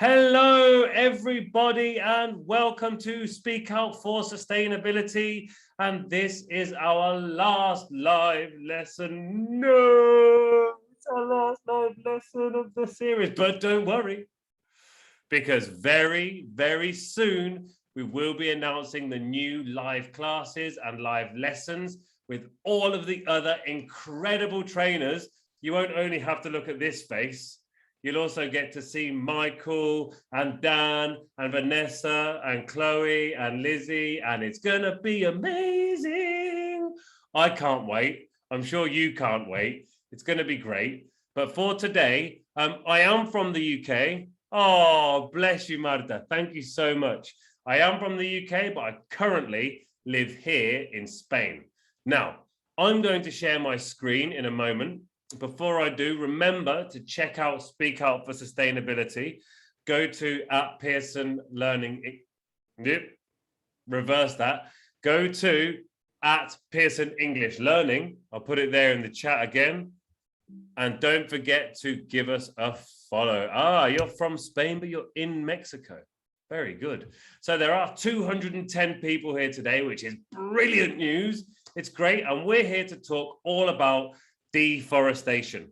Hello, everybody, and welcome to Speak Out for Sustainability. And this is our last live lesson. No, it's our last live lesson of the series, but don't worry, because very, very soon we will be announcing the new live classes and live lessons with all of the other incredible trainers. You won't only have to look at this face. You'll also get to see Michael and Dan and Vanessa and Chloe and Lizzie, and it's gonna be amazing. I can't wait. I'm sure you can't wait. It's gonna be great. But for today, I am from the UK. Oh, bless you, Marta. Thank you so much. I am from the UK, but I currently live here in Spain. Now, I'm going to share my screen in a moment. Before I do, remember to check out Speak Out for Sustainability. Go to @Pearson Learning. Reverse that. Go to @Pearson English Learning. I'll put it there in the chat again. And don't forget to give us a follow. Ah, you're from Spain, but you're in Mexico. Very good. So there are 210 people here today, which is brilliant news. It's great. And we're here to talk all about deforestation,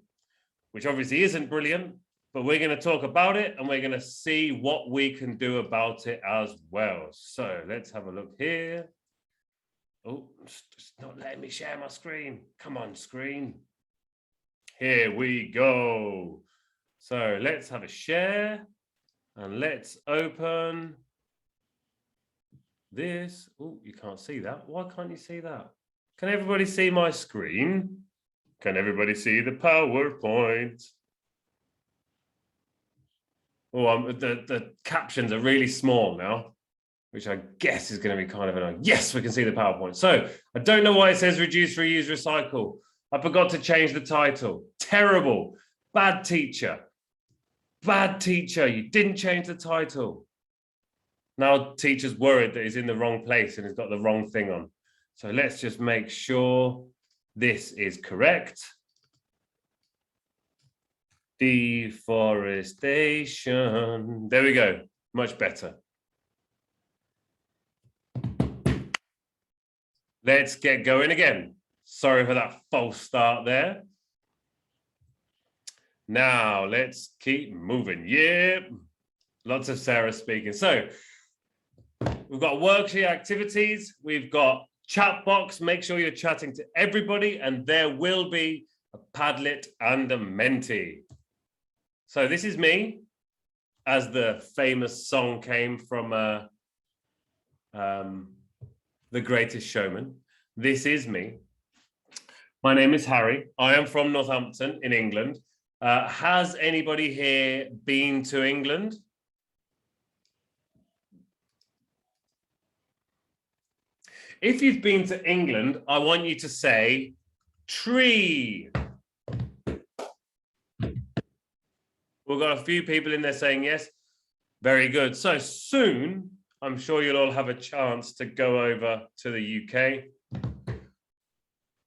which obviously isn't brilliant, but we're going to talk about it and we're going to see what we can do about it as well. So let's have a look here. Oh, it's not letting me share my screen. Come on, screen. Here we go. So let's have a share and let's open this. Oh, you can't see that. Why can't you see that? Can everybody see my screen? Can everybody see the PowerPoint? Oh, the captions are really small now, which I guess is going to be kind of annoying. Yes, we can see the PowerPoint. So I don't know why it says reduce, reuse, recycle. I forgot to change the title. Terrible. Bad teacher. Bad teacher. You didn't change the title. Now teacher's worried that he's in the wrong place and he's got the wrong thing on. So let's just make sure this is correct. Deforestation. There we go. Much better. Let's get going again. Sorry for that false start there. Now let's keep moving. Yeah. Lots of Sarah speaking. So we've got worksheet activities. We've got chat box. Make sure you're chatting to everybody, and there will be a Padlet and a Menti. So this is me, as the famous song came from The Greatest Showman. This is me. My name is Harry. I am from Northampton in England. Has anybody here been to England? If you've been to England, I want you to say tree. We've got a few people in there saying yes. Very good. So soon, I'm sure you'll all have a chance to go over to the UK.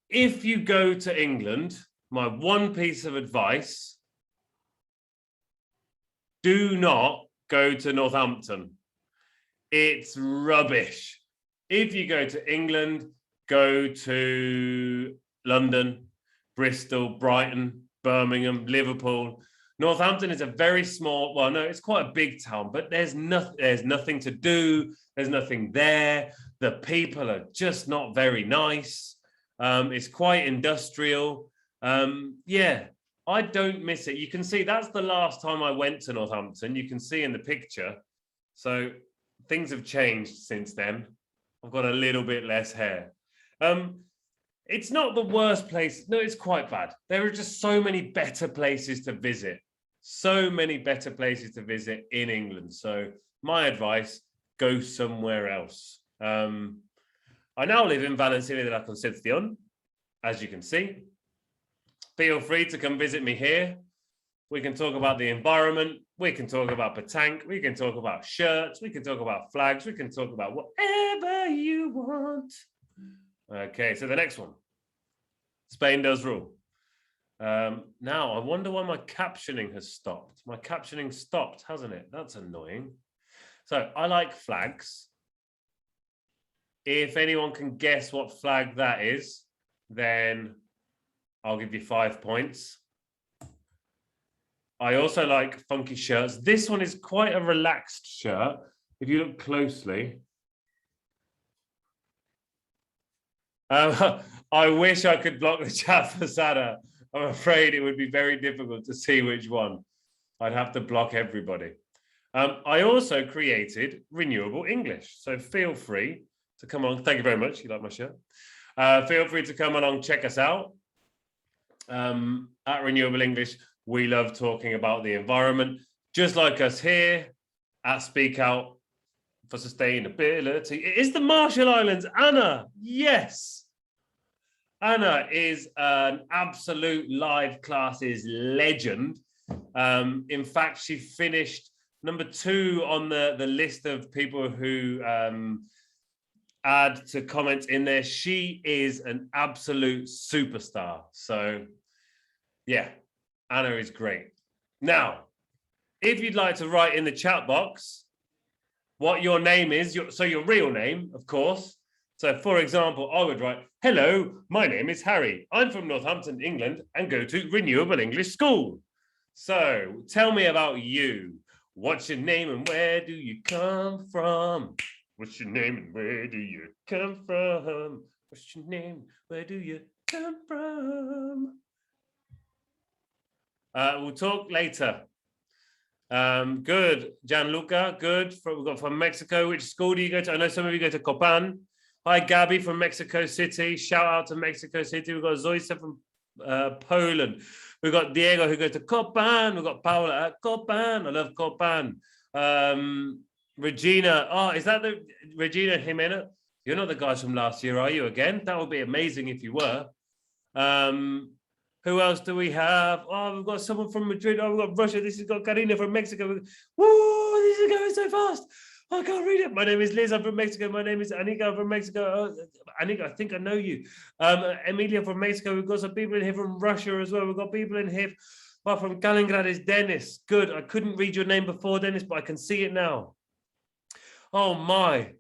If you go to England, my one piece of advice, do not go to Northampton. It's rubbish. If you go to England, go to London, Bristol, Brighton, Birmingham, Liverpool. Northampton is a very small, well, no, it's quite a big town, but there's nothing to do. There's nothing there. The people are just not very nice. It's quite industrial. Yeah, I don't miss it. You can see that's the last time I went to Northampton. You can see in the picture. So things have changed since then. I've got a little bit less hair. It's not the worst place. No, it's quite bad. There are just so many better places to visit. So many better places to visit in England. So my advice, go somewhere else. I now live in Valencia de la Concepción, as you can see. Feel free to come visit me here. We can talk about the environment. We can talk about petanque. We can talk about shirts. We can talk about flags. We can talk about whatever you want. Okay, so the next one. Spain does rule. Now, I wonder why my captioning has stopped. My captioning stopped, hasn't it? That's annoying. So I like flags. If anyone can guess what flag that is, then I'll give you 5 points. I also like funky shirts. This one is quite a relaxed shirt. If you look closely. I wish I could block the chat for Sada. I'm afraid it would be very difficult to see which one. I'd have to block everybody. I also created Renewable English. So feel free to come on. Thank you very much. You like my shirt. Feel free to come along, check us out. At Renewable English, we love talking about the environment, just like us here at Speak Out for Sustainability. It is the Marshall Islands. Anna, yes. Anna is an absolute live classes legend. In fact, she finished number 2 on the list of people who add to comments in there. She is an absolute superstar. So yeah, Anna is great. Now, if you'd like to write in the chat box what your name is, so your real name, of course. So for example, I would write, hello, my name is Harry. I'm from Northampton, England, and go to Renewable English School. So tell me about you. What's your name and where do you come from? What's your name and where do you come from? What's your name? Where do you come from? We'll talk later. Good, Gianluca, good. We've got from Mexico. Which school do you go to? I know some of you go to Copan. Hi, Gabby from Mexico City. Shout out to Mexico City. We've got Zoisa from Poland. We've got Diego who goes to Copan. We've got Paula at Copan. I love Copan. Regina. Oh, is that the Regina Jimena? You're not the guys from last year, are you again? That would be amazing if you were. Who else do we have? Oh, we've got someone from Madrid. Oh, we've got Russia. This has got Karina from Mexico. Woo, this is going so fast. I can't read it. My name is Liz. I'm from Mexico. My name is Anika. I'm from Mexico. Anika, I think I know you. Emilia from Mexico. We've got some people in here from Russia as well. We've got people in here from Kaliningrad. Is Dennis. Good. I couldn't read your name before, Dennis, but I can see it now. Oh, my.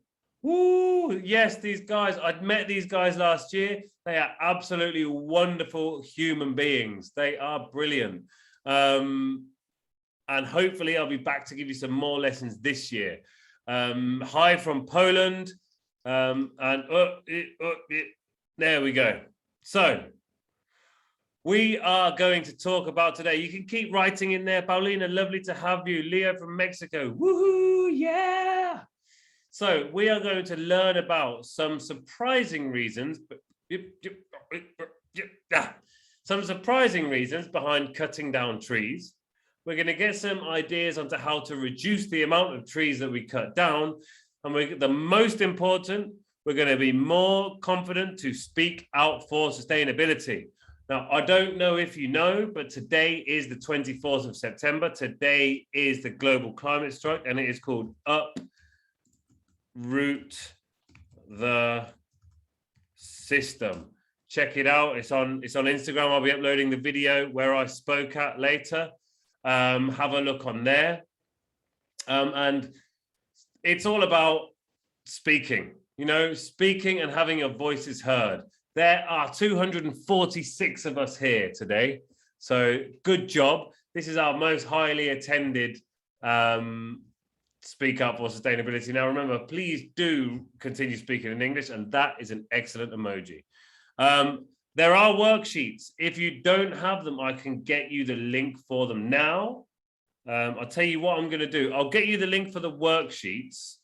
Woo! Yes, these guys. I'd met these guys last year. They are absolutely wonderful human beings. They are brilliant. And hopefully I'll be back to give you some more lessons this year. Hi from Poland. And there we go. So we are going to talk about today. You can keep writing in there. Paulina, lovely to have you. Leo from Mexico. Woohoo! Yeah! So we are going to learn about some surprising reasons, behind cutting down trees. We're going to get some ideas onto how to reduce the amount of trees that we cut down. And the most important, we're going to be more confident to speak out for sustainability. Now, I don't know if you know, but today is the 24th of September. Today is the global climate strike, and it is called Uproot the System. Check it out. It's on Instagram. I'll be uploading the video where I spoke at later. Have a look on there. And it's all about speaking, speaking and having your voices heard. There are 246 of us here today. So good job. This is our most highly attended Speak Up for Sustainability. Now, remember, please do continue speaking in English, and that is an excellent emoji. There are worksheets. If you don't have them, I can get you the link for them now. I'll tell you what I'm going to do. I'll get you the link for the worksheets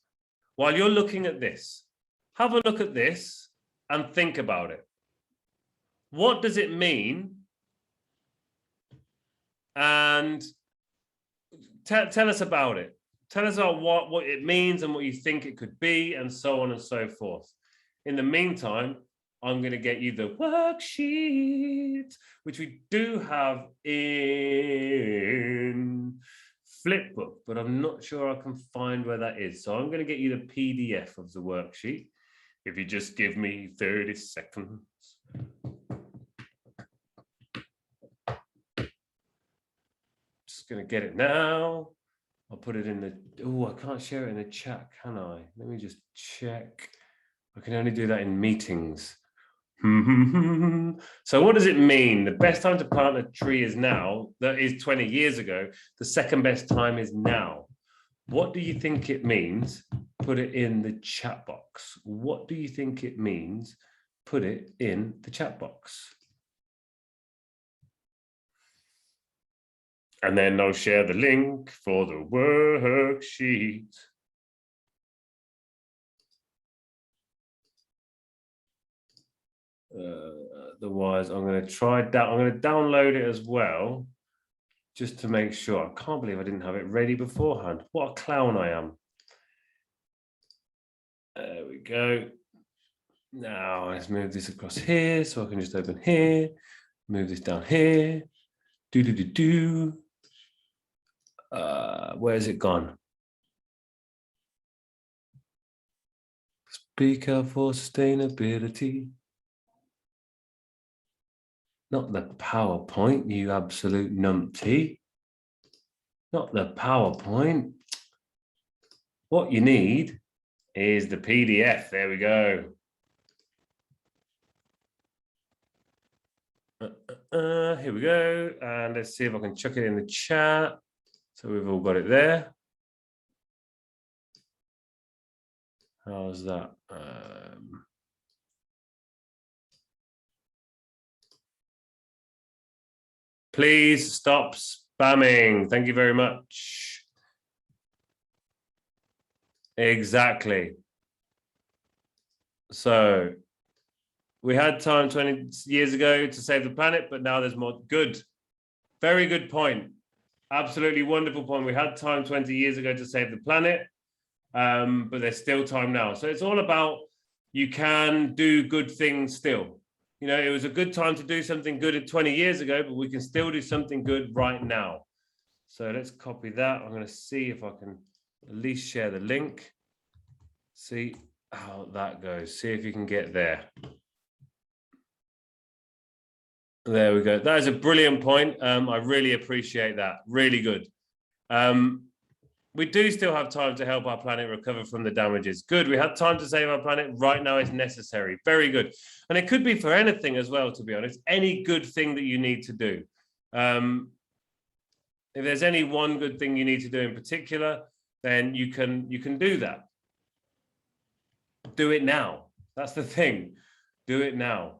while you're looking at this. Have a look at this and think about it. What does it mean? And tell us about it. Tell us about what it means and what you think it could be, and so on and so forth. In the meantime, I'm going to get you the worksheet, which we do have in Flipbook, but I'm not sure I can find where that is. So I'm going to get you the PDF of the worksheet. If you just give me 30 seconds. just going to get it now. I'll put it in the, oh, I can't share it in the chat, can I? Let me just check. I can only do that in meetings. So what does it mean? The best time to plant a tree is now. That is 20 years ago. The second best time is now. What do you think it means? Put it in the chat box. What do you think it means? Put it in the chat box. And then I'll share the link for the worksheet. Otherwise, I'm going to try that. I'm going to download it as well, just to make sure. I can't believe I didn't have it ready beforehand. What a clown I am. There we go. Now let's move this across here, so I can just open here, move this down here. Where's it gone? Speak up for sustainability. Not the PowerPoint, you absolute numpty. Not the PowerPoint. What you need is the PDF. There we go. Here we go. And let's see if I can chuck it in the chat. So we've all got it there. How's that? Please stop spamming. Thank you very much. Exactly. So we had time 20 years ago to save the planet, but now there's more. Good. Very good point. Absolutely wonderful point. We had time 20 years ago to save the planet, but there's still time now. So it's all about, you can do good things still. You know, it was a good time to do something good 20 years ago, but we can still do something good right now. So let's copy that. I'm going to see if I can at least share the link. See how that goes. See if you can get there. There we go. That is a brilliant point. I really appreciate that. Really good. We do still have time to help our planet recover from the damages. Good. We have time to save our planet. Right now is necessary. Very good. And it could be for anything as well, to be honest. Any good thing that you need to do. If there's any one good thing you need to do in particular, then you can do that. Do it now. That's the thing. Do it now.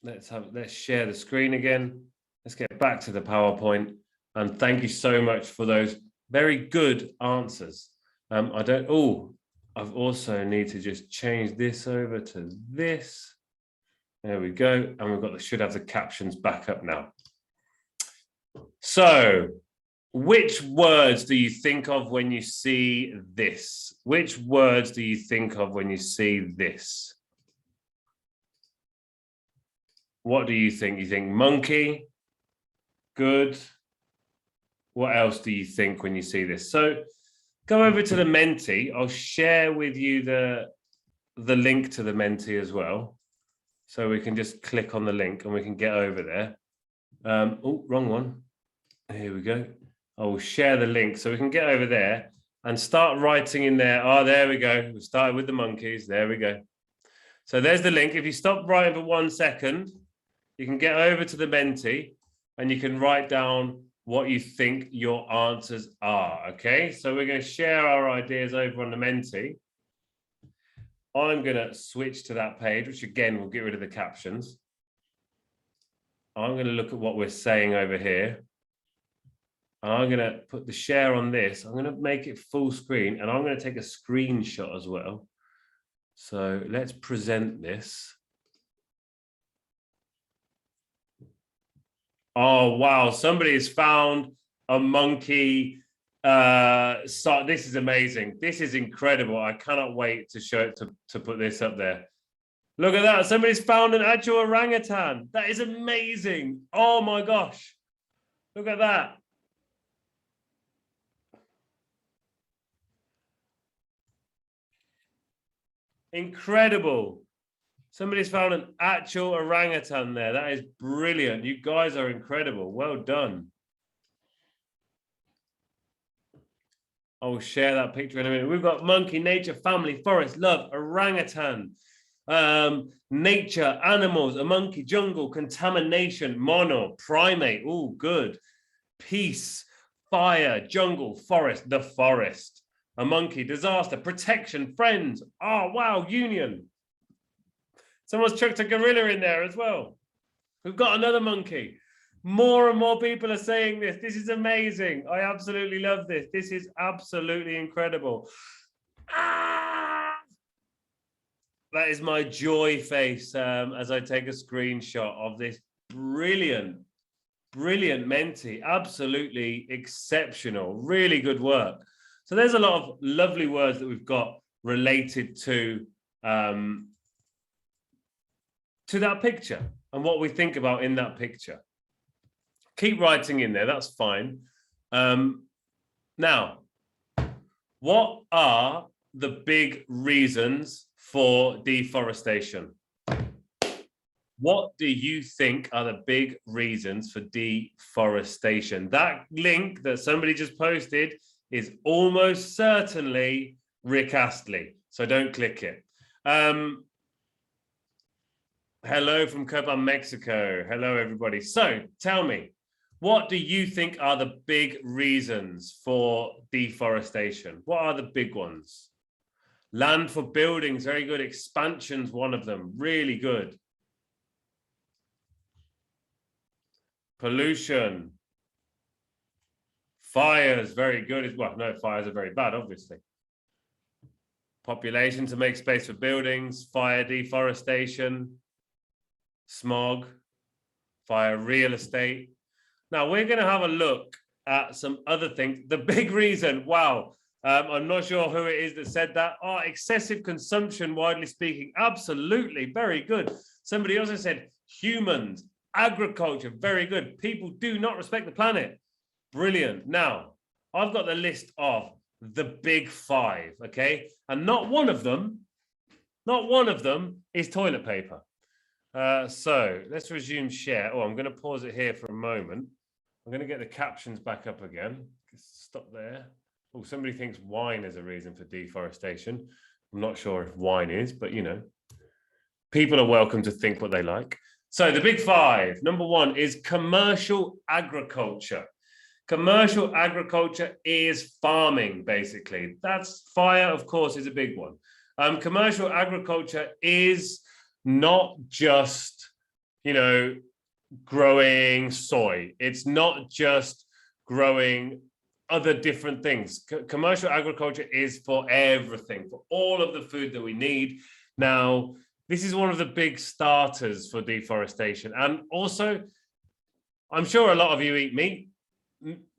Let's share the screen again. Let's get back to the PowerPoint. And thank you so much for those very good answers. I've also need to just change this over to this. There we go. And should have the captions back up now. So, which words do you think of when you see this? Which words do you think of when you see this? What do you think? You think monkey? Good. What else do you think when you see this? So go over to the Menti. I'll share with you the link to the Menti as well. So we can just click on the link and we can get over there. Oh, wrong one. Here we go. I will share the link so we can get over there and start writing in there. Oh, there we go. We started with the monkeys. There we go. So there's the link. If you stop writing for 1 second, you can get over to the Menti and you can write down what you think your answers are, okay? So we're going to share our ideas over on the Menti. I'm going to switch to that page, which again, will get rid of the captions. I'm going to look at what we're saying over here. I'm going to put the share on this. I'm going to make it full screen, and I'm going to take a screenshot as well. So let's present this. Oh, wow. Somebody has found a monkey. So this is amazing. This is incredible. I cannot wait to show it, to put this up there. Look at that. Somebody's found an actual orangutan. That is amazing. Oh, my gosh. Look at that. Incredible. Somebody's found an actual orangutan there. That is brilliant. You guys are incredible. Well done. I'll share that picture in a minute. We've got monkey, nature, family, forest, love, orangutan, nature, animals, a monkey, jungle, contamination, mono, primate. Oh, good. Peace, fire, jungle, forest, the forest, a monkey, disaster, protection, friends. Oh, wow, union. Someone's chucked a gorilla in there as well. We've got another monkey. More and more people are saying this. This is amazing. I absolutely love this. This is absolutely incredible. Ah! That is my joy face as I take a screenshot of this brilliant Menti. Absolutely exceptional. Really good work. So there's a lot of lovely words that we've got related to that picture and what we think about in that picture. Keep writing in there, that's fine. Now, what are the big reasons for deforestation? What do you think are the big reasons for deforestation? That link that somebody just posted is almost certainly Rick Astley, so don't click it. Hello from Copan, Mexico. Hello, everybody. So tell me, what do you think are the big reasons for deforestation? What are the big ones? Land for buildings, very good. Expansion's one of them, really good. Pollution. Fires, very good. Well, no, fires are very bad, obviously. Population to make space for buildings, fire, deforestation, smog, fire, real estate. Now, we're going to have a look at some other things. The big reason, wow, I'm not sure who it is that said that. Oh, excessive consumption, widely speaking. Absolutely, very good. Somebody also said humans, agriculture, very good. People do not respect the planet. Brilliant. Now, I've got the list of the big five, okay? And not one of them is toilet paper. So let's resume share. Oh, I'm going to pause it here for a moment. I'm going to get the captions back up again. Stop there. Oh, somebody thinks wine is a reason for deforestation. I'm not sure if wine is, but you know, people are welcome to think what they like. So the big five. Number one is commercial agriculture. Commercial agriculture is farming, basically. That's fire, of course, is a big one. Commercial agriculture is not just, you know, growing soy. It's not just growing other different things. Commercial agriculture is for everything, for all of the food that we need. Now, this is one of the big starters for deforestation. And also, I'm sure a lot of you eat meat.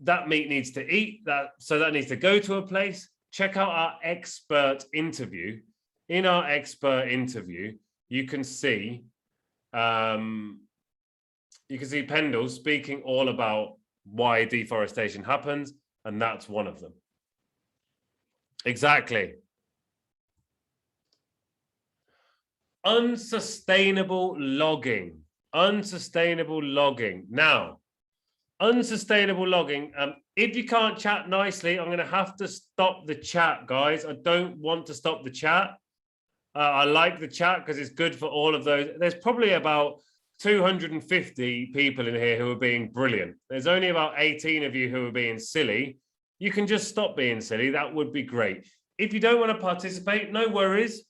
That meat needs to eat, so that needs to go to a place. Check out our expert interview. In our expert interview, you can see Pendle speaking all about why deforestation happens, and that's one of them. Exactly. Unsustainable logging. Unsustainable logging. Now, unsustainable logging. If you can't chat nicely, I'm going to have to stop the chat, guys. I don't want to stop the chat. I like the chat because it's good for all of those. There's probably about 250 people in here who are being brilliant. There's only about 18 of you who are being silly. You can just stop being silly. That would be great. If you don't want to participate, no worries.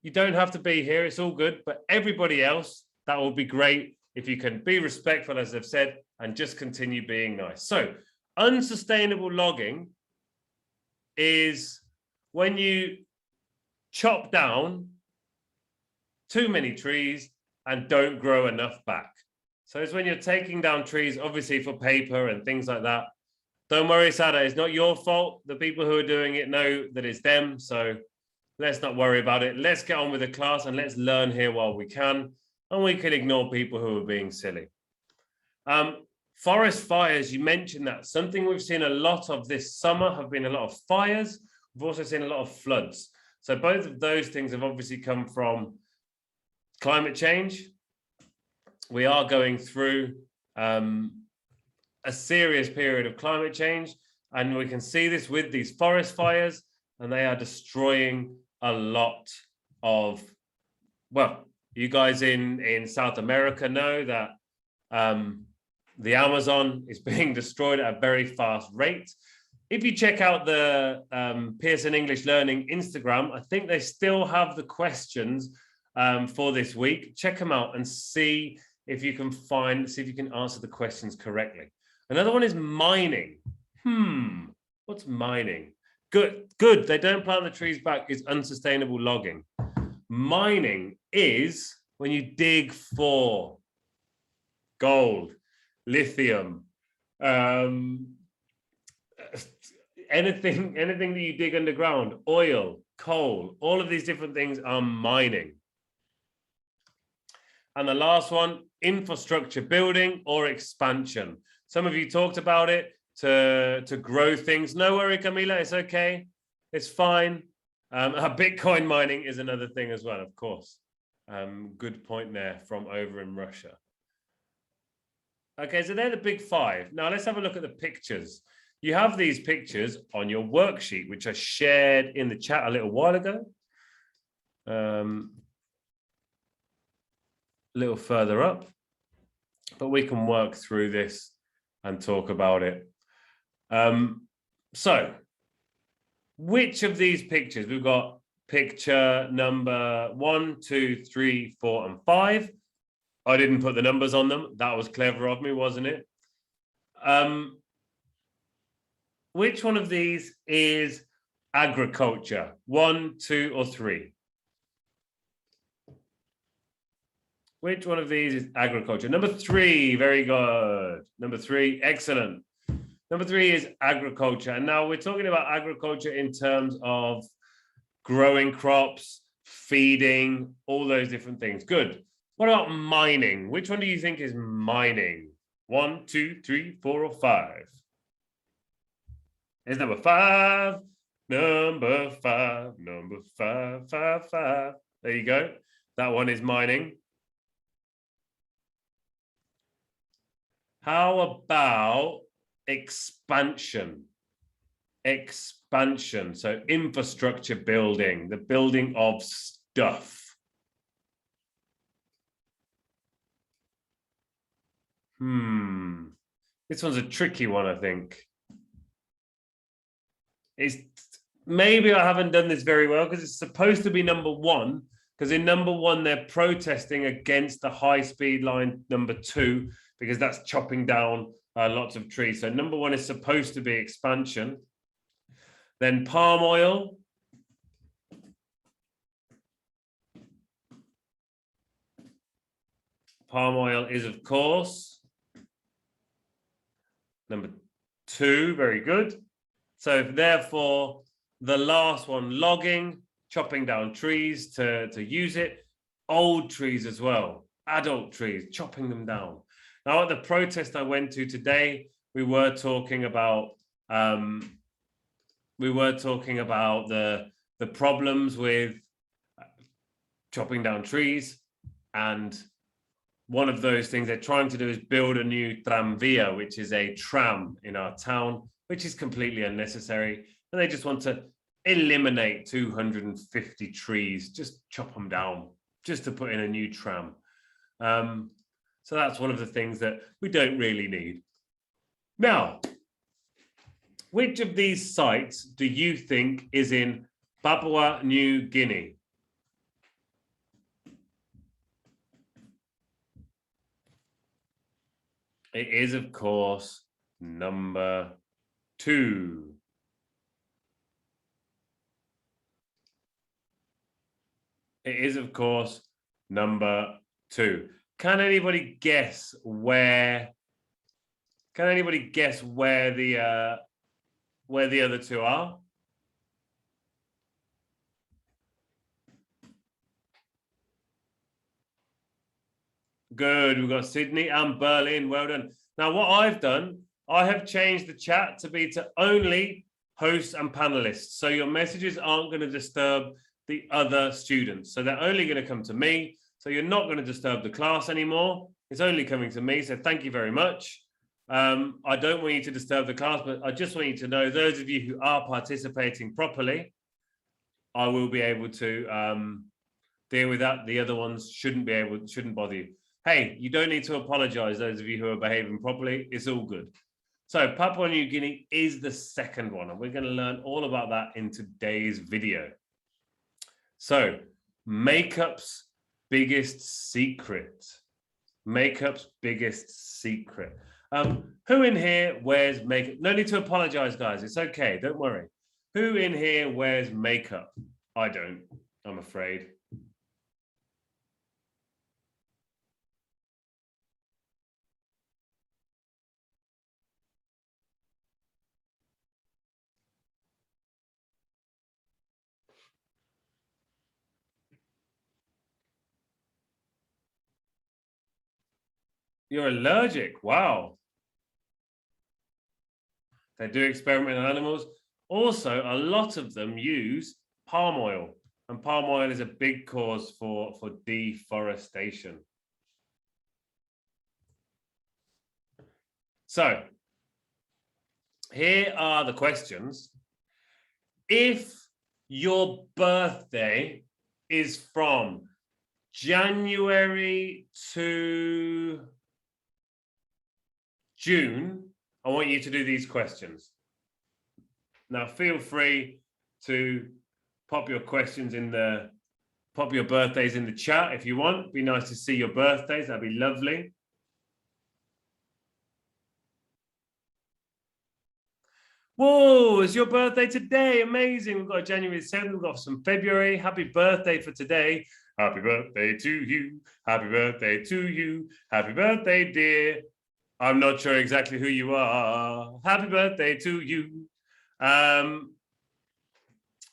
You don't have to be here. It's all good. But everybody else, that will be great if you can be respectful, as I've said, and just continue being nice. So unsustainable logging is when you chop down too many trees and don't grow enough back. So it's when you're taking down trees, obviously for paper and things like that. Don't worry, Sada, it's not your fault. The people who are doing it know that it's them. So let's not worry about it. Let's get on with the class and let's learn here while we can. And we can ignore people who are being silly. Forest fires, you mentioned that. Something we've seen a lot of this summer have been a lot of fires. We've also seen a lot of floods. So both of those things have obviously come from climate change. We are going through a serious period of climate change, and we can see this with these forest fires, and they are destroying a lot of, well, you guys in South America know that the Amazon is being destroyed at a very fast rate. If you check out the Pearson English Learning Instagram, I think they still have the questions for this week. Check them out and see if you can answer the questions correctly. Another one is mining. What's mining? Good. They don't plant the trees back is unsustainable logging. Mining is when you dig for gold, lithium, anything that you dig underground, oil, coal, all of these different things are mining. And the last one, infrastructure building or expansion. Some of you talked about it, to grow things. No worry, Camila, it's okay. It's fine. Bitcoin mining is another thing as well, of course. Good point there from over in Russia. Okay, so they're the big five. Now let's have a look at the pictures. You have these pictures on your worksheet, which I shared in the chat a little while ago. A little further up, but we can work through this and talk about it. So which of these pictures? We've got picture number 1, 2, 3, 4, and 5. I didn't put the numbers on them. That was clever of me, wasn't it? Which one of these is agriculture? 1, 2, or 3? Which one of these is agriculture? Number 3, very good. Number 3, excellent. Number 3 is agriculture. And now we're talking about agriculture in terms of growing crops, feeding, all those different things. Good. What about mining? Which one do you think is mining? 1, 2, 3, 4, or 5? It's number 5. Number 5. Number 5, 5, 5. There you go. That one is mining. How about expansion? Expansion. So infrastructure building, the building of stuff. This one's a tricky one, I think. Maybe I haven't done this very well because it's supposed to be number 1, because in number 1 they're protesting against the high-speed line number 2 because that's chopping down lots of trees. So number 1 is supposed to be expansion. Then palm oil. Palm oil is, of course, number 2. Very good. So therefore, the last one, logging, chopping down trees to use it. Old trees as well, adult trees, chopping them down. Now, at the protest I went to today, we were talking about the problems with chopping down trees, and one of those things they're trying to do is build a new tramvia, which is a tram in our town, which is completely unnecessary, and they just want to eliminate 250 trees, just chop them down, just to put in a new tram. So that's one of the things that we don't really need. Now, which of these sites do you think is in Papua New Guinea? It is, of course, number 2. It is, of course, number 2. Can anybody guess where? Can anybody guess where the other 2 are? Good. We've got Sydney and Berlin. Well done. Now, what I've done, I have changed the chat to be to only hosts and panelists. So your messages aren't going to disturb the other students. So they're only going to come to me. So you're not going to disturb the class anymore. It's only coming to me. So thank you very much. I don't want you to disturb the class, but I just want you to know, those of you who are participating properly, I will be able to deal with that. The other ones shouldn't bother you. Hey, you don't need to apologize, those of you who are behaving properly. It's all good. So Papua New Guinea is the second one, and we're going to learn all about that in today's video. So makeup's biggest secret. Makeup's biggest secret. Who in here wears makeup? No need to apologize, guys. It's okay. Don't worry. Who in here wears makeup? I don't, I'm afraid. You're allergic. Wow. They do experiment on animals. Also, a lot of them use palm oil, and palm oil is a big cause for deforestation. So here are the questions. If your birthday is from January to June, I want you to do these questions. Now, feel free to pop your birthdays in the chat if you want. It'd be nice to see your birthdays. That'd be lovely. Whoa, it's your birthday today. Amazing. We've got January 7th. We've got some February. Happy birthday for today. Happy birthday to you. Happy birthday to you. Happy birthday, dear. I'm not sure exactly who you are. Happy birthday to you. Very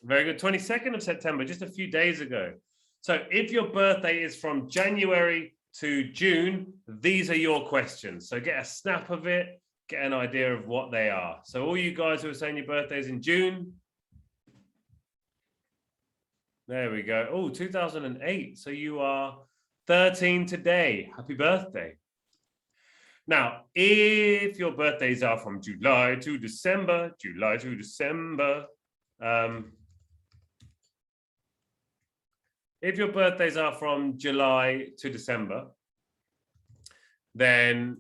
good. 22nd of September, just a few days ago. So if your birthday is from January to June, these are your questions. So get a snap of it, get an idea of what they are. So all you guys who are saying your birthday's in June, there we go. Oh, 2008. So you are 13 today. Happy birthday. Now, if your birthdays are from July to December, if your birthdays are from July to December, then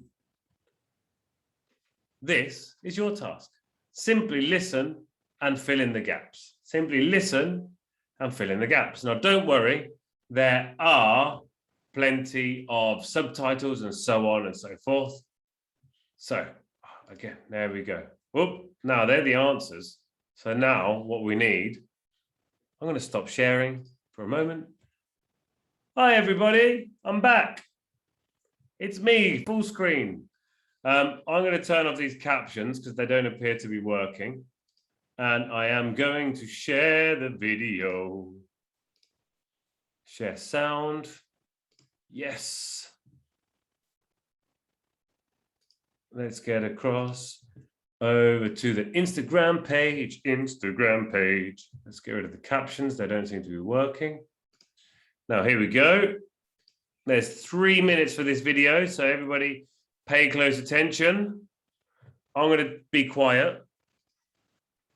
this is your task. Simply listen and fill in the gaps. Simply listen and fill in the gaps. Now, don't worry, there are plenty of subtitles and so on and so forth. So again, there we go. Whoop, now they're the answers. So now what we need, I'm going to stop sharing for a moment. Hi, everybody. I'm back. It's me, full screen. I'm going to turn off these captions because they don't appear to be working. And I am going to share the video. Share sound. Yes. Let's get across over to the Instagram page. Let's get rid of the captions. They don't seem to be working. Now, here we go. There's 3 minutes for this video, so everybody pay close attention. I'm going to be quiet,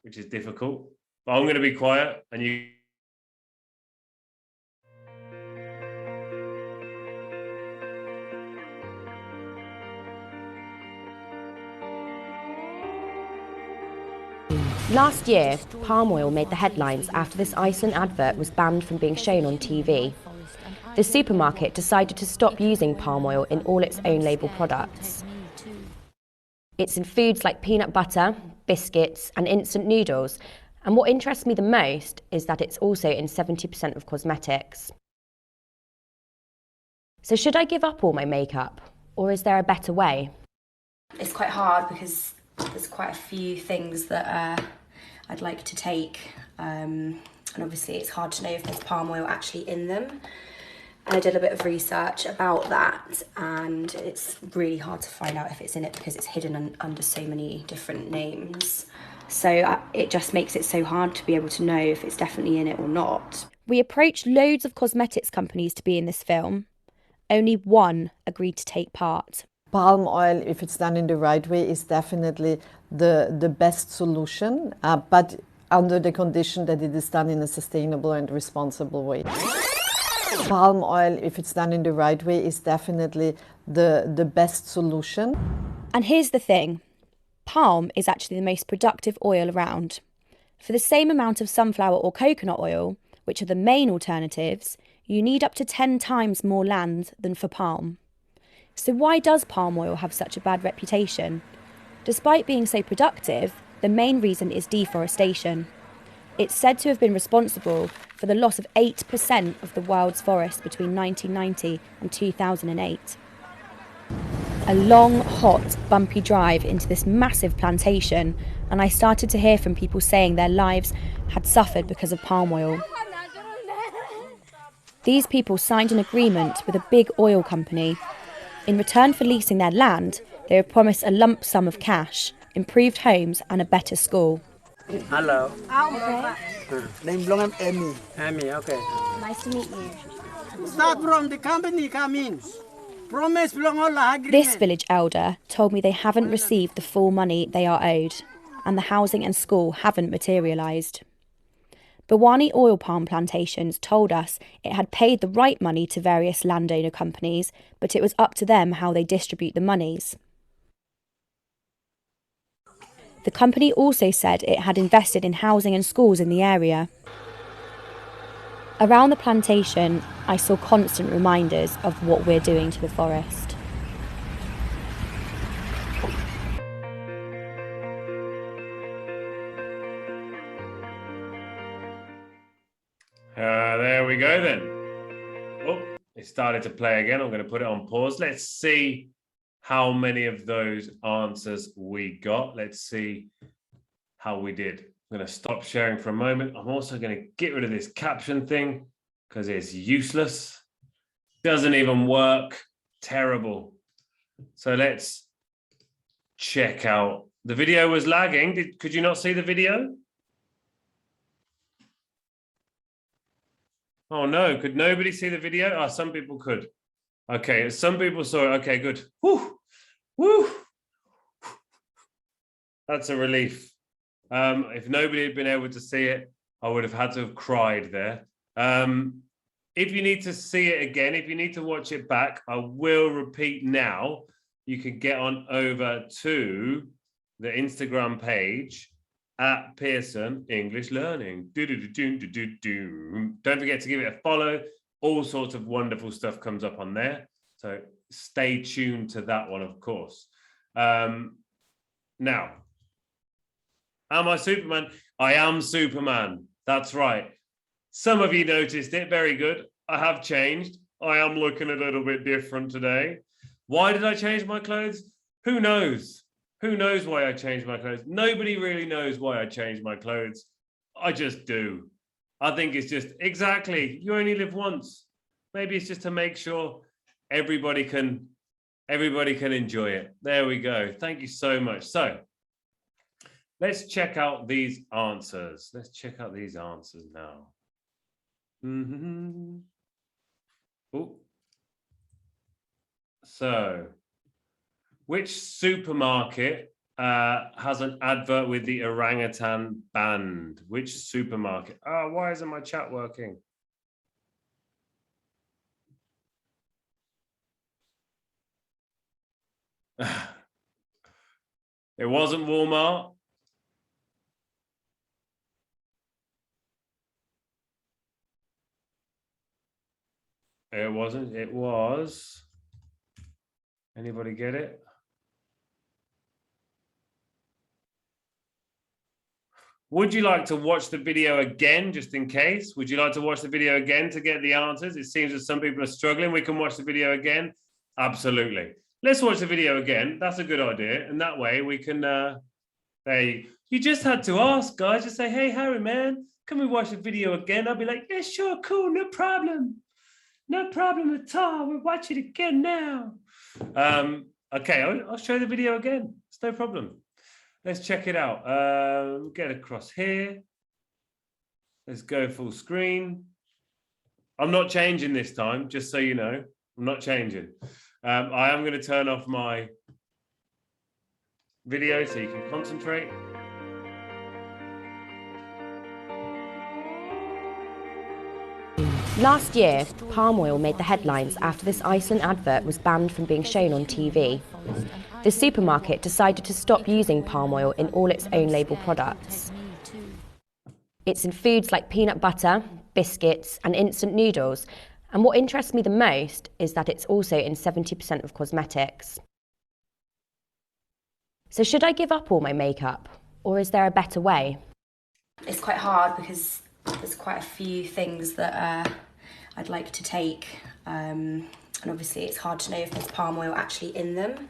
which is difficult, but I'm going to be quiet and you... Last year, palm oil made the headlines after this Iceland advert was banned from being shown on TV. The supermarket decided to stop using palm oil in all its own label products. It's in foods like peanut butter, biscuits, and instant noodles. And what interests me the most is that it's also in 70% of cosmetics. So should I give up all my makeup, or is there a better way? It's quite hard because there's quite a few things that I'd like to take, and obviously it's hard to know if there's palm oil actually in them. And I did a bit of research about that, and it's really hard to find out if it's in it because it's hidden under so many different names. So it just makes it so hard to be able to know if it's definitely in it or not. We approached loads of cosmetics companies to be in this film. Only one agreed to take part. Palm oil, if it's done in the right way, is definitely the best solution, but under the condition that it is done in a sustainable and responsible way. Palm oil, if it's done in the right way, is definitely the best solution. And here's the thing. Palm is actually the most productive oil around. For the same amount of sunflower or coconut oil, which are the main alternatives, you need up to 10 times more land than for palm. So why does palm oil have such a bad reputation? Despite being so productive, the main reason is deforestation. It's said to have been responsible for the loss of 8% of the world's forest between 1990 and 2008. A long, hot, bumpy drive into this massive plantation, and I started to hear from people saying their lives had suffered because of palm oil. These people signed an agreement with a big oil company. In return for leasing their land, they were promised a lump sum of cash, improved homes and a better school. Hello. Okay. Name belong Amy. Amy, okay. Nice to meet you. Start from the company come in. Promise belong all agreement. This village elder told me they haven't received the full money they are owed, and the housing and school haven't materialised. Bawani oil palm plantations told us it had paid the right money to various landowner companies, but it was up to them how they distribute the monies. The company also said it had invested in housing and schools in the area. Around the plantation, I saw constant reminders of what we're doing to the forest. There we go then. Oh, it started to play again. I'm going to put it on pause. Let's see how many of those answers we got. Let's see how we did. I'm going to stop sharing for a moment. I'm also going to get rid of this caption thing because it's useless. Doesn't even work. Terrible. So let's check out. The video was lagging. Could you not see the video? Oh no, could nobody see the video? Oh, some people could. Okay, some people saw it. Okay, good. Woo, woo. That's a relief. If nobody had been able to see it, I would have had to have cried there. If you need to see it again, if you need to watch it back, I will repeat now. You can get on over to the Instagram page at Pearson English Learning. Don't forget to give it a follow. All sorts of wonderful stuff comes up on there. So stay tuned to that one, of course. Now, am I Superman? I am Superman. That's right. Some of you noticed it. Very good. I have changed. I am looking a little bit different today. Why did I change my clothes? Who knows? Who knows why I changed my clothes? Nobody really knows why I changed my clothes. I just do. I think it's just, exactly, you only live once. Maybe it's just to make sure everybody can enjoy it. There we go. Thank you so much. So let's check out these answers. Let's check out these answers now. Ooh. So, which supermarket has an advert with the orangutan band? Which supermarket? Oh, why isn't my chat working? It wasn't Walmart. It wasn't. It was. Anybody get it? Would you like to watch the video again, just in case? Would you like to watch the video again to get the answers? It seems that some people are struggling. We can watch the video again. Absolutely. Let's watch the video again. That's a good idea. And that way we can, you just had to ask, guys. Just say, hey, Harry, man, can we watch the video again? I'll be like, yeah, sure, cool, no problem. No problem at all. We'll watch it again now. Okay, I'll show the video again. It's no problem. Let's check it out. Get across here. Let's go full screen. I'm not changing this time, just so you know. I'm not changing. I am going to turn off my video so you can concentrate. Last year, palm oil made the headlines after this Iceland advert was banned from being shown on TV. The supermarket decided to stop using palm oil in all its own label products. It's in foods like peanut butter, biscuits, and instant noodles. And what interests me the most is that it's also in 70% of cosmetics. So should I give up all my makeup, or is there a better way? It's quite hard because there's quite a few things that I'd like to take, and obviously it's hard to know if there's palm oil actually in them.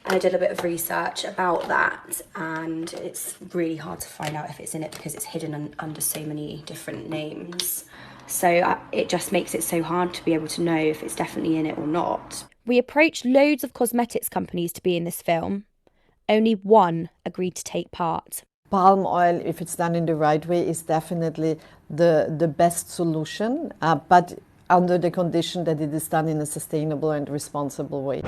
And I did a bit of research about that, and it's really hard to find out if it's in it because it's hidden under so many different names. So it just makes it so hard to be able to know if it's definitely in it or not. We approached loads of cosmetics companies to be in this film. Only one agreed to take part. Palm oil, if it's done in the right way, is definitely the best solution, but under the condition that it is done in a sustainable and responsible way.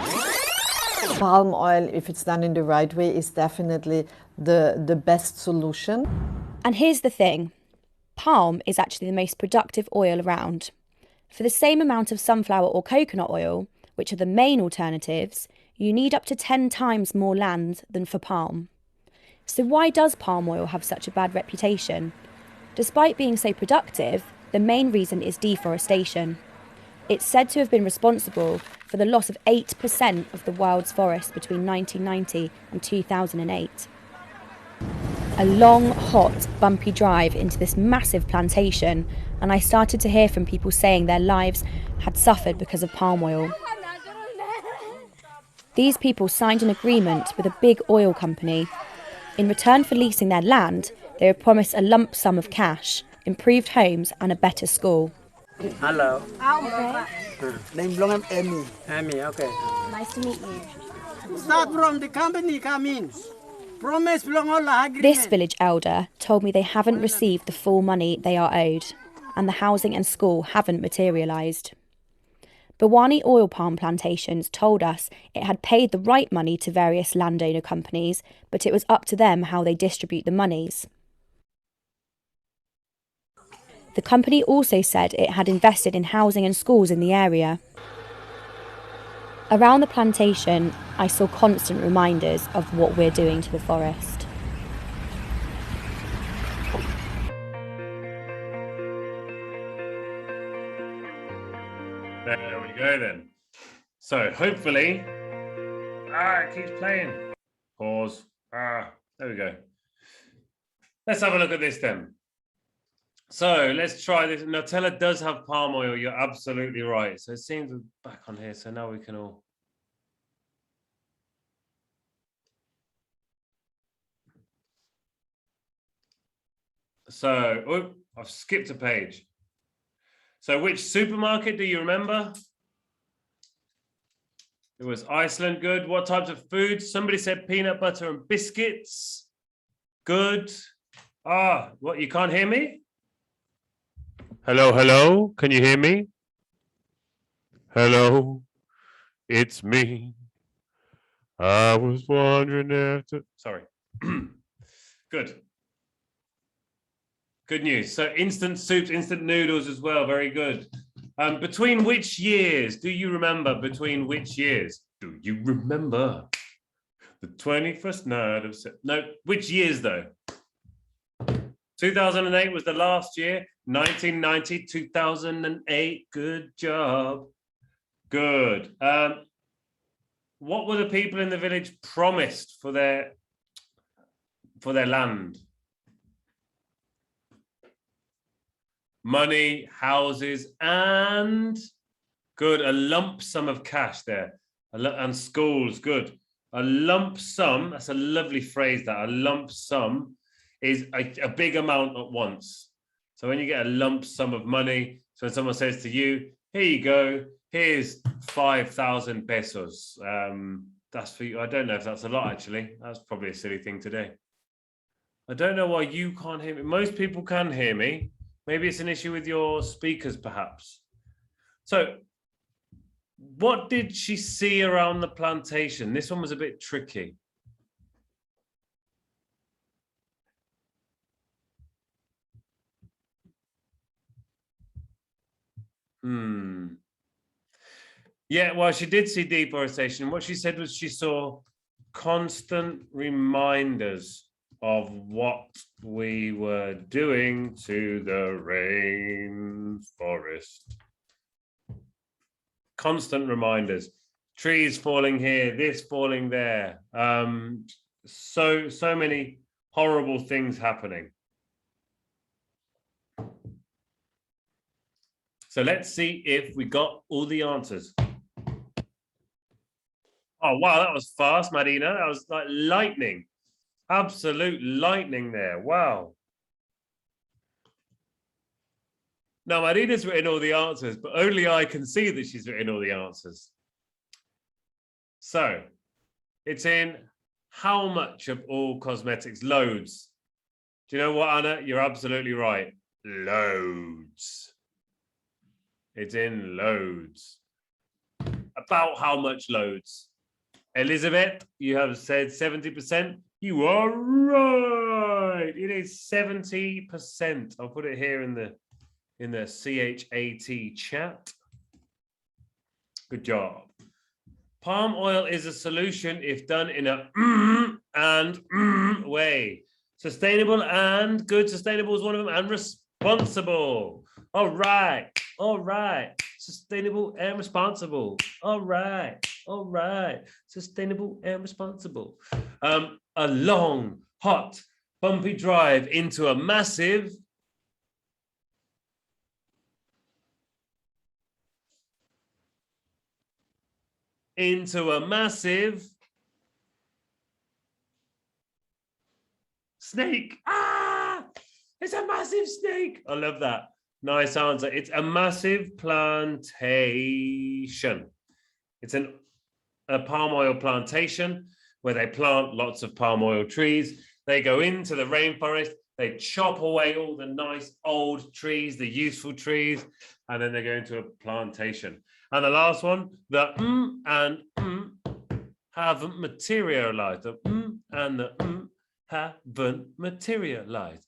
Palm oil, if it's done in the right way, is definitely the best solution. And here's the thing. Palm is actually the most productive oil around. For the same amount of sunflower or coconut oil, which are the main alternatives, you need up to 10 times more land than for palm. So why does palm oil have such a bad reputation? Despite being so productive, the main reason is deforestation. It's said to have been responsible for the loss of 8% of the world's forests between 1990 and 2008. A long, hot, bumpy drive into this massive plantation, and I started to hear from people saying their lives had suffered because of palm oil. These people signed an agreement with a big oil company. In return for leasing their land, they were promised a lump sum of cash, improved homes and a better school. Hello. Okay. Name belong Amy. Amy, okay. Nice to meet you. Start from the company come in. Promise belong all agreement. This village elder told me they haven't received the full money they are owed, and the housing and school haven't materialised. Bawani Oil Palm Plantations told us it had paid the right money to various landowner companies, but it was up to them how they distribute the monies. The company also said it had invested in housing and schools in the area. Around the plantation, I saw constant reminders of what we're doing to the forest. There we go then. So hopefully, it keeps playing. Pause. There we go. Let's have a look at this then. So let's try this. Nutella does have palm oil. You're absolutely right. So it seems we're back on here. So now we can all. So, I've skipped a page. So which supermarket do you remember? It was Iceland. Good. What types of foods? Somebody said peanut butter and biscuits. Good. What? You can't hear me? Hello, hello. Can you hear me? Hello. It's me. I was wondering after. Sorry. Good. Good news. So instant soups, instant noodles as well. Very good. Between which years? Do you remember between which years? Do you remember the 21st night of no, which years though? 2008 was the last year. 1990, 2008. Good job. Good. What were the people in the village promised for their land? Money, houses, and good, a lump sum of cash there. And schools, good. A lump sum, that's a lovely phrase that. A lump sum is a big amount at once. So when you get a lump sum of money, so when someone says to you, here you go, here's 5,000 pesos. That's for you. I don't know if that's a lot, actually. That's probably a silly thing to do. I don't know why you can't hear me. Most people can hear me. Maybe it's an issue with your speakers, perhaps. So, what did she see around the plantation? This one was a bit tricky. Yeah, well, she did see deforestation. What she said was she saw constant reminders of what we were doing to the rainforest. Constant reminders. Trees falling here, this falling there. So many horrible things happening. So let's see if we got all the answers. Oh, wow, that was fast, Marina. That was like lightning. Absolute lightning there. Wow. Now, Marina's written all the answers, but only I can see that she's written all the answers. So, it's in how much of all cosmetics? Loads. Do you know what, Anna? You're absolutely right. Loads. It's in loads. About how much loads? Elizabeth, you have said 70%. You are right. It is 70%. I'll put it here in the CHAT chat. Good job. Palm oil is a solution if done in a way. Sustainable and good. Sustainable is one of them, and responsible. All right. All right. Sustainable and responsible. All right. All right. Sustainable and responsible. A long, hot, bumpy drive into a massive snake. Ah, it's a massive snake. I love that. Nice answer. It's a massive plantation. It's a palm oil plantation where they plant lots of palm oil trees. They go into the rainforest. They chop away all the nice old trees, the useful trees, and then they go into a plantation. And the last one, the and haven't materialized. The and the haven't materialized.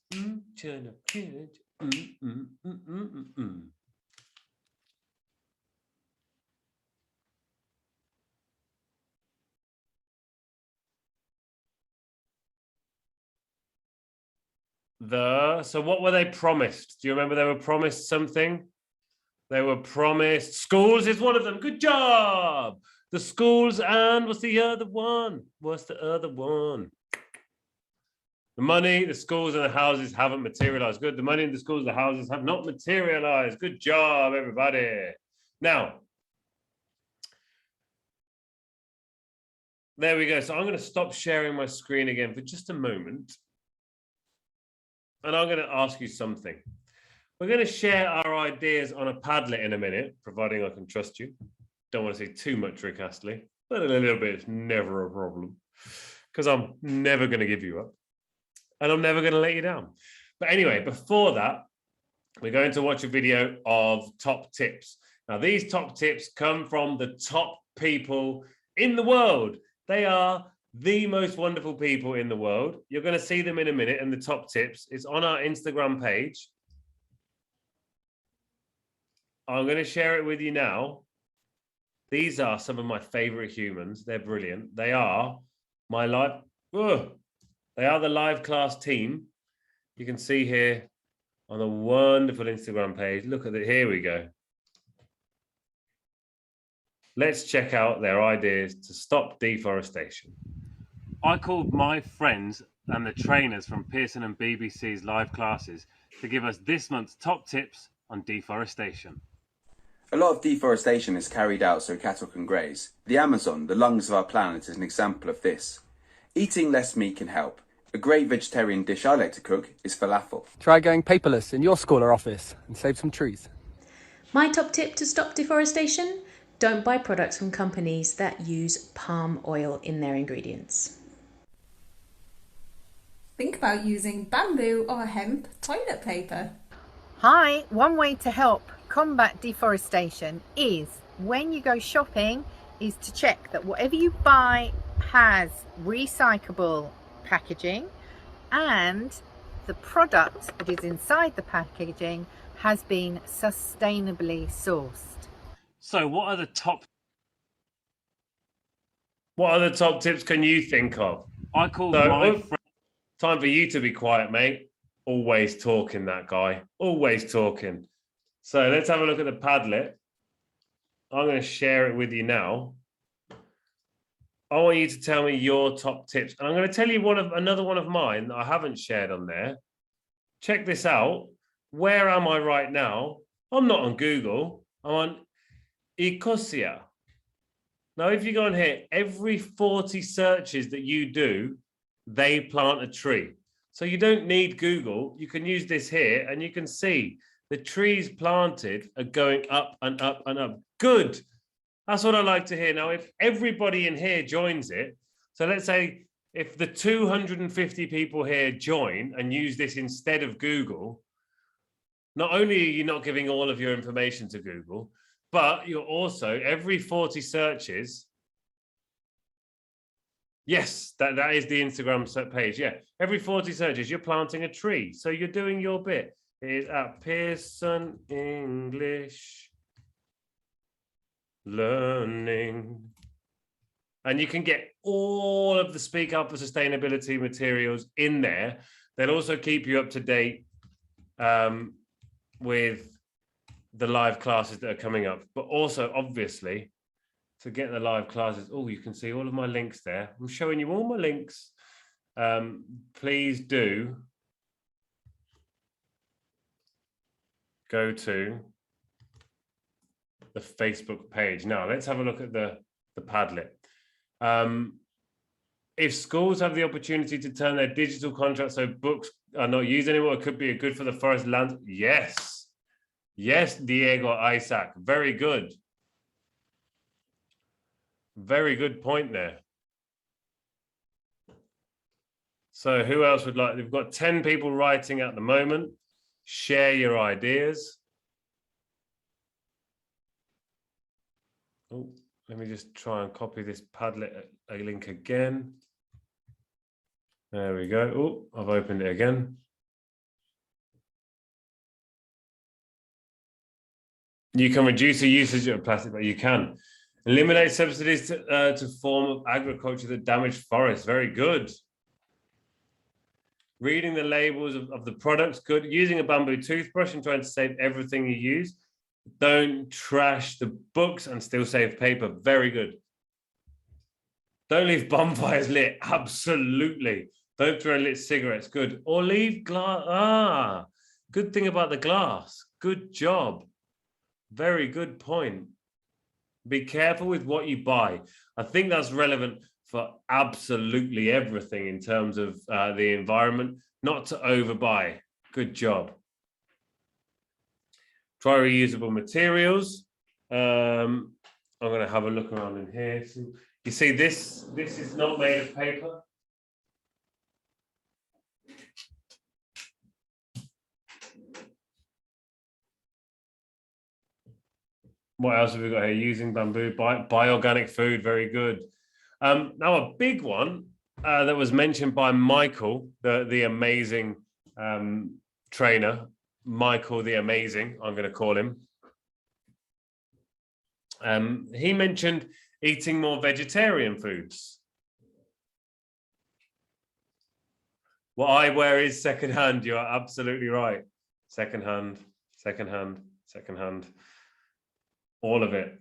So what were they promised? Do you remember they were promised something? They were promised schools is one of them. Good job. The schools, and what's the other one? What's the other one? The money, the schools, and the houses haven't materialized. Good. The money in the schools, the houses have not materialized. Good job, everybody. Now, there we go. So I'm going to stop sharing my screen again for just a moment. And I'm going to ask you something. We're going to share our ideas on a Padlet in a minute, providing I can trust you. Don't want to say too much, Rick Astley, but a little bit is never a problem because I'm never going to give you up and I'm never going to let you down. But anyway, before that, we're going to watch a video of top tips. Now, these top tips come from the top people in the world. They are the most wonderful people in the world. You're going to see them in a minute, and the top tips. It's on our Instagram page. I'm going to share it with you now. These are some of my favorite humans. They're brilliant. They are my live. They are the live class team. You can see here on the wonderful Instagram page. Look at it. Here we go. Let's check out their ideas to stop deforestation. I called my friends and the trainers from Pearson and BBC's live classes to give us this month's top tips on deforestation. A lot of deforestation is carried out so cattle can graze. The Amazon, the lungs of our planet, is an example of this. Eating less meat can help. A great vegetarian dish I like to cook is falafel. Try going paperless in your school or office and save some trees. My top tip to stop deforestation? Don't buy products from companies that use palm oil in their ingredients. Think about using bamboo or hemp toilet paper. Hi, one way to help combat deforestation is when you go shopping is to check that whatever you buy has recyclable packaging and the product that is inside the packaging has been sustainably sourced. So what are the top tips can you think of? I call time for you to be quiet, mate. Always talking, that guy. Always talking. So let's have a look at the Padlet. I'm going to share it with you now. I want you to tell me your top tips. And I'm going to tell you another one of mine that I haven't shared on there. Check this out. Where am I right now? I'm not on Google. I'm on Ecosia. Now, if you go on here, every 40 searches that you do, they plant a tree. So you don't need Google. You can use this here and you can see the trees planted are going up and up and up. Good. That's what I like to hear. Now, if everybody in here joins it, so let's say if the 250 people here join and use this instead of Google, not only are you not giving all of your information to Google, but you're also, every 40 searches, yes, that is the Instagram page. Yeah, every 40 searches, you're planting a tree. So you're doing your bit. It is at Pearson English Learning. And you can get all of the Speak Up for Sustainability materials in there. They'll also keep you up to date with the live classes that are coming up. But also, obviously, to get the live classes, you can see all of my links there. I'm showing you all my links. Please do go to the Facebook page. Now, let's have a look at the Padlet. If schools have the opportunity to turn their digital contracts so books are not used anymore, it could be a good for the forest land. Yes. Yes, Diego Isaac. Very good. Very good point there. So who else would like? We've got 10 people writing at the moment. Share your ideas. Oh, let me just try and copy this Padlet link again. There we go. Oh, I've opened it again. You can reduce the usage of plastic, but you can eliminate subsidies to form of agriculture that damage forests. Very good. Reading the labels of the products, good. Using a bamboo toothbrush and trying to save everything you use. Don't trash the books and still save paper. Very good. Don't leave bonfires lit. Absolutely. Don't throw lit cigarettes. Good. Or leave glass. Good thing about the glass. Good job. Very good point. Be careful with what you buy. I think that's relevant for absolutely everything in terms of the environment, not to overbuy. Good job. Try reusable materials. I'm going to have a look around in here. So you see this is not made of paper. What else have we got here? Using bamboo, buy organic food. Very good. Now a big one that was mentioned by Michael, the amazing trainer, Michael the Amazing, I'm going to call him. He mentioned eating more vegetarian foods. What I wear is secondhand. You are absolutely right. Secondhand, secondhand, secondhand. All of it.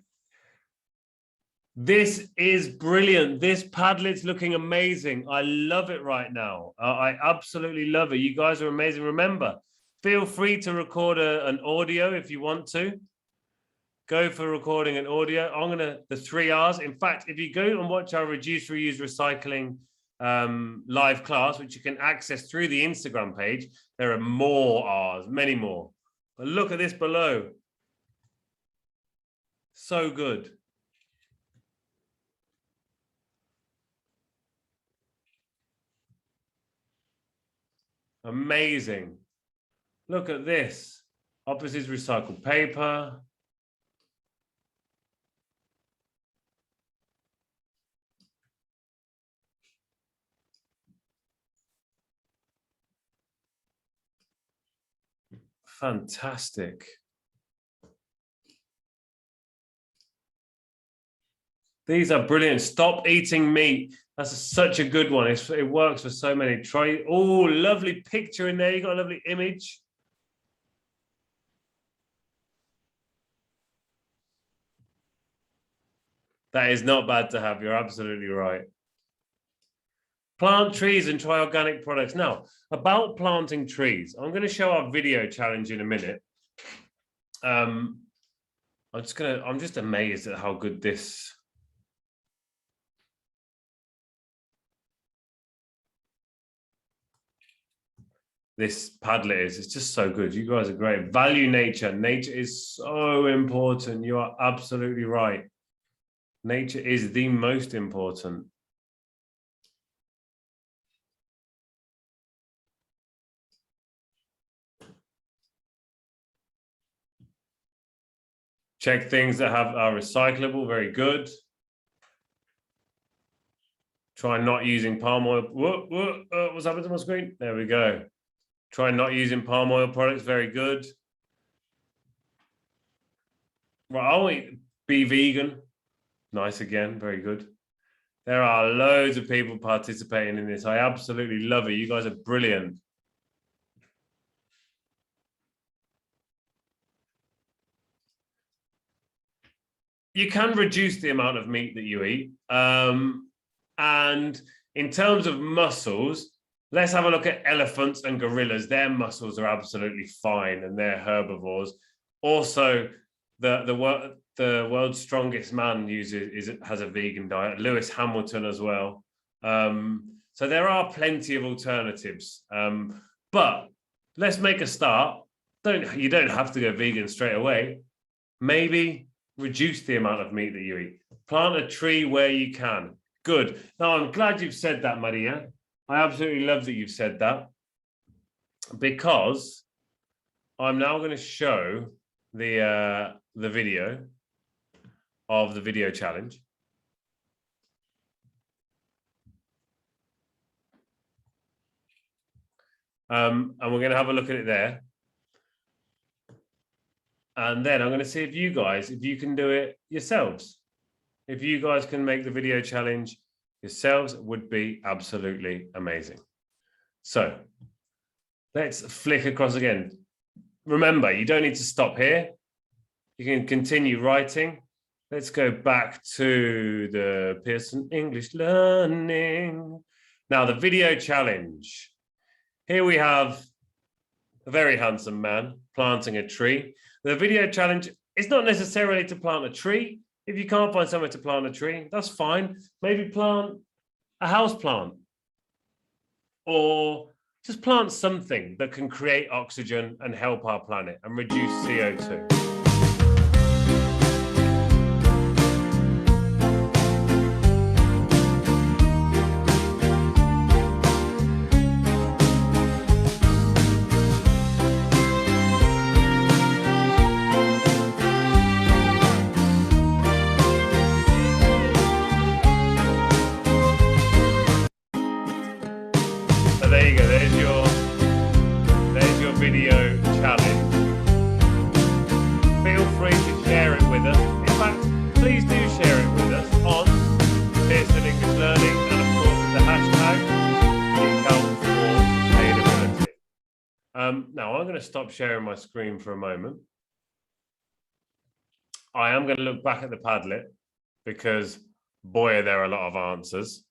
This is brilliant. This Padlet's looking amazing. I love it right now. I absolutely love it. You guys are amazing. Remember, feel free to record an audio if you want to. Go for recording an audio. The 3 R's. In fact, if you go and watch our Reduce, Reuse, Recycling live class, which you can access through the Instagram page, there are more R's, many more. But look at this below. So good. Amazing. Look at this. Opposite is recycled paper. Fantastic. These are brilliant. Stop eating meat. That's such a good one. It works for so many. Try. Oh, lovely picture in there. You got a lovely image. That is not bad to have. You're absolutely right. Plant trees and try organic products. Now, about planting trees, I'm going to show our video challenge in a minute. I'm just amazed at how good this. This Padlet is. It's just so good. You guys are great. Value nature. Nature is so important. You are absolutely right. Nature is the most important. Check things that are recyclable. Very good. Try not using palm oil. What's happened to my screen? There we go. Try not using palm oil products. Very good. Right, I'll be vegan. Nice again. Very good. There are loads of people participating in this. I absolutely love it. You guys are brilliant. You can reduce the amount of meat that you eat. And in terms of muscles, let's have a look at elephants and gorillas. Their muscles are absolutely fine and they're herbivores. Also, the world's strongest man has a vegan diet. Lewis Hamilton as well. So there are plenty of alternatives. But let's make a start. You don't have to go vegan straight away. Maybe reduce the amount of meat that you eat. Plant a tree where you can. Good. Now, I'm glad you've said that, Maria. I absolutely love that you've said that, because I'm now going to show the video of the video challenge. And we're going to have a look at it there. And then I'm going to see if you can do it yourselves. If you guys can make the video challenge yourselves, would be absolutely amazing. So let's flick across again. Remember, you don't need to stop here. You can continue writing. Let's go back to the Pearson English Learning. Now, the video challenge. Here we have a very handsome man planting a tree. The video challenge is not necessarily to plant a tree. If you can't find somewhere to plant a tree, that's fine. Maybe plant a house plant, or just plant something that can create oxygen and help our planet and reduce CO2. There you go, there's your video challenge. Feel free to share it with us. In fact, please do share it with us on Pearson English Learning, and of course with the hashtag #sustainability. Now I'm going to stop sharing my screen for a moment. I am going to look back at the Padlet, because boy, are there a lot of answers.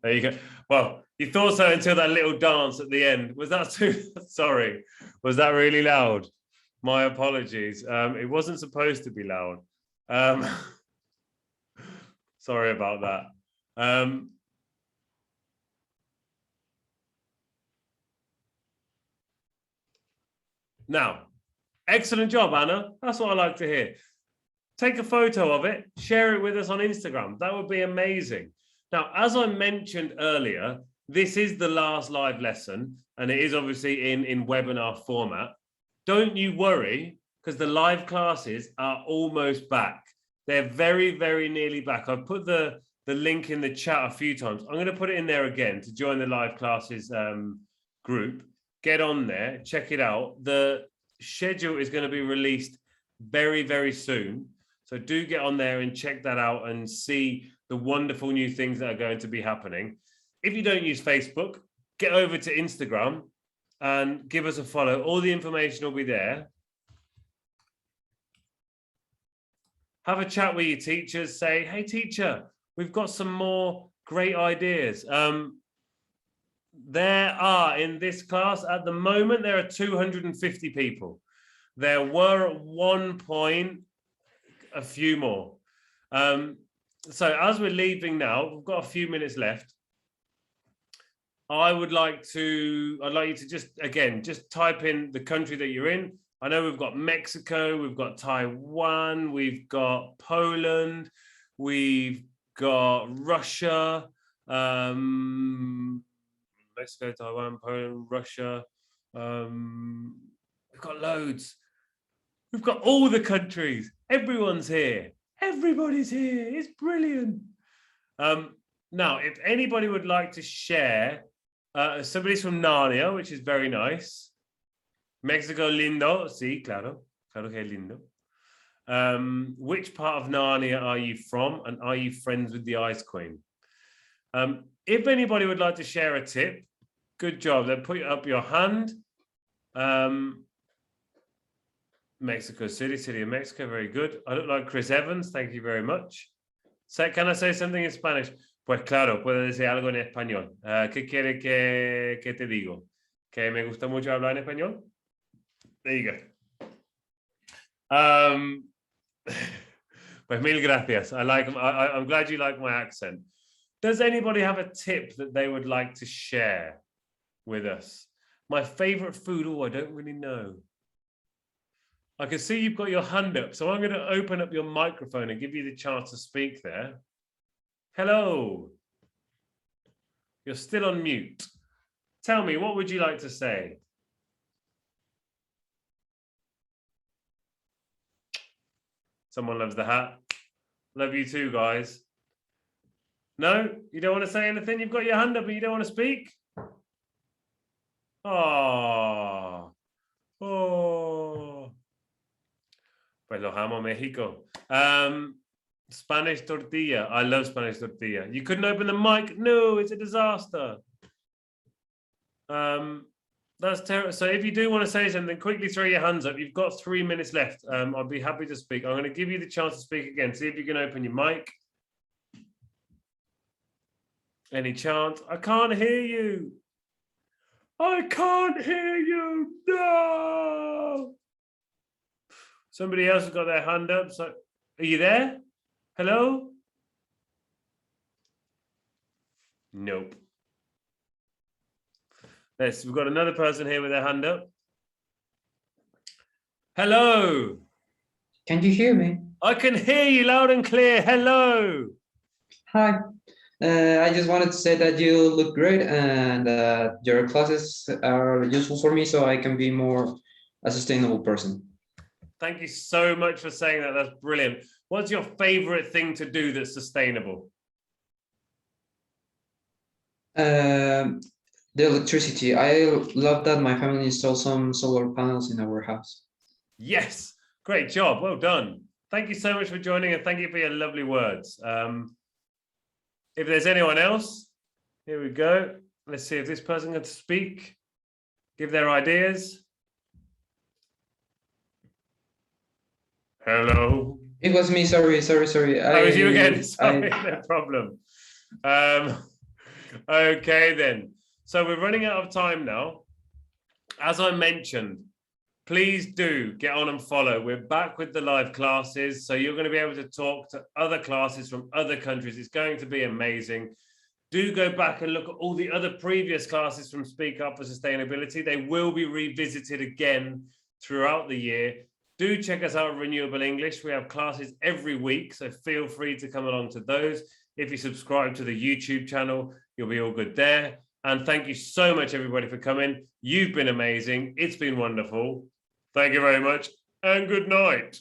There you go. Well, you thought so until that little dance at the end. Was that too? Sorry. Was that really loud? My apologies. It wasn't supposed to be loud. Sorry about that. Now, excellent job, Anna. That's what I like to hear. Take a photo of it, share it with us on Instagram. That would be amazing. Now, as I mentioned earlier, this is the last live lesson, and it is obviously in webinar format. Don't you worry, because the live classes are almost back. They're very, very nearly back. I've put the link in the chat a few times. I'm going to put it in there again to join the live classes group. Get on there, check it out. The schedule is going to be released very, very soon. So do get on there and check that out and see the wonderful new things that are going to be happening. If you don't use Facebook, get over to Instagram and give us a follow. All the information will be there. Have a chat with your teachers. Say, hey, teacher, we've got some more great ideas. There are, in this class, at the moment, there are 250 people. There were at one point a few more. So as we're leaving now, we've got a few minutes left. I'd like you to just type in the country that you're in. I know we've got Mexico, we've got Taiwan, we've got Poland, we've got Russia, Mexico, Taiwan, Poland, Russia. We've got loads. We've got all the countries. Everyone's here. Everybody's here. It's brilliant. Now, if anybody would like to share, somebody's from Narnia, which is very nice. Mexico lindo. Sí, claro. Claro que es lindo. Which part of Narnia are you from? And are you friends with the Ice Queen? If anybody would like to share a tip, good job. Then put up your hand. Mexico City, City of Mexico, very good. I look like Chris Evans, thank you very much. So, can I say something in Spanish? Pues claro, puedo decir algo en español. ¿Qué quiere que te digo? ¿Que me gusta mucho hablar en español? There you go. Pues mil gracias. I'm glad you like my accent. Does anybody have a tip that they would like to share with us? My favorite food, I don't really know. I can see you've got your hand up, so I'm going to open up your microphone and give you the chance to speak there. Hello. You're still on mute. Tell me, what would you like to say? Someone loves the hat. Love you too, guys. No? You don't want to say anything? You've got your hand up, but you don't want to speak? Oh. Oh. Pues los amo, Mexico. Spanish tortilla. I love Spanish tortilla. You couldn't open the mic? No, it's a disaster. That's terrible. So if you do want to say something, quickly throw your hands up. You've got 3 minutes left. I'll be happy to speak. I'm going to give you the chance to speak again. See if you can open your mic. Any chance? I can't hear you. I can't hear you. No. Somebody else has got their hand up. So, are you there? Hello? Nope. We've got another person here with their hand up. Hello. Can you hear me? I can hear you loud and clear. Hello. Hi. I just wanted to say that you look great and your classes are useful for me so I can be more a sustainable person. Thank you so much for saying that. That's brilliant. What's your favorite thing to do that's sustainable? The electricity. I love that my family installed some solar panels in our house. Yes, great job. Well done. Thank you so much for joining and thank you for your lovely words. If there's anyone else, here we go. Let's see if this person can speak, give their ideas. Hello. It was me. Sorry. Oh, it was you again. Sorry, no problem. Okay, then. So we're running out of time now. As I mentioned, please do get on and follow. We're back with the live classes. So you're going to be able to talk to other classes from other countries. It's going to be amazing. Do go back and look at all the other previous classes from Speak Up for Sustainability. They will be revisited again throughout the year. Do check us out at Renewable English. We have classes every week, so feel free to come along to those. If you subscribe to the YouTube channel, you'll be all good there. And thank you so much, everybody, for coming. You've been amazing. It's been wonderful. Thank you very much, and good night.